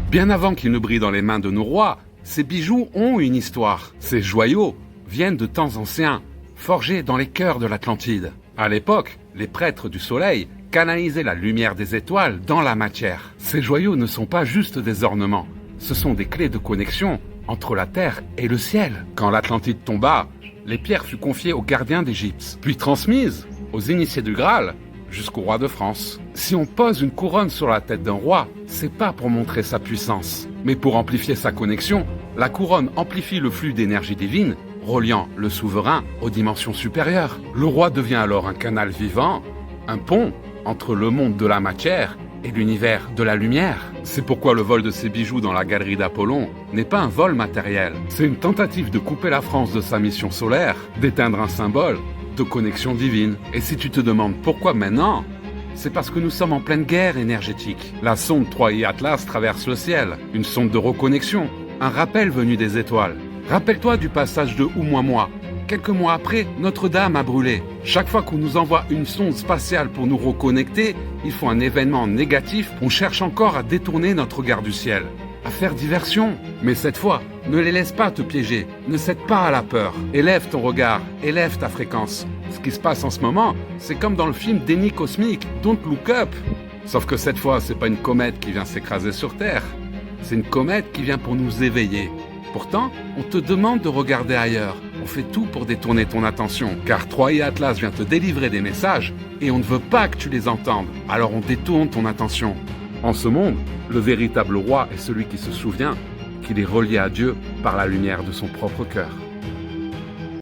Bien avant qu'ils ne brillent dans les mains de nos rois, ces bijoux ont une histoire. Ces joyaux viennent de temps anciens, forgés dans les cœurs de l'Atlantide. À l'époque, les prêtres du soleil canalisaient la lumière des étoiles dans la matière. Ces joyaux ne sont pas juste des ornements, ce sont des clés de connexion entre la terre et le ciel. Quand l'Atlantide tomba, les pierres furent confiées aux gardiens d'Égypte, puis transmises aux initiés du Graal jusqu'au roi de France. Si on pose une couronne sur la tête d'un roi, c'est pas pour montrer sa puissance, mais pour amplifier sa connexion. La couronne amplifie le flux d'énergie divine, reliant le souverain aux dimensions supérieures. Le roi devient alors un canal vivant, un pont entre le monde de la matière et l'univers de la lumière. C'est pourquoi le vol de ces bijoux dans la galerie d'Apollon n'est pas un vol matériel. C'est une tentative de couper la France de sa mission solaire, d'éteindre un symbole de connexion divine. Et si tu te demandes pourquoi maintenant, c'est parce que nous sommes en pleine guerre énergétique. La sonde 3i Atlas traverse le ciel, une sonde de reconnexion, un rappel venu des étoiles. Rappelle-toi du passage de Oumuamua. Quelques mois après, Notre-Dame a brûlé. Chaque fois qu'on nous envoie une sonde spatiale pour nous reconnecter, il faut un événement négatif. On cherche encore à détourner notre regard du ciel, à faire diversion. Mais cette fois, ne les laisse pas te piéger. Ne cède pas à la peur. Élève ton regard, élève ta fréquence. Ce qui se passe en ce moment, c'est comme dans le film Déni cosmique, Don't Look Up. Sauf que cette fois, c'est pas une comète qui vient s'écraser sur Terre. C'est une comète qui vient pour nous éveiller. Pourtant, on te demande de regarder ailleurs. On fait tout pour détourner ton attention, car 3i Atlas vient te délivrer des messages et on ne veut pas que tu les entendes. Alors on détourne ton attention. En ce monde, le véritable roi est celui qui se souvient qu'il est relié à Dieu par la lumière de son propre cœur.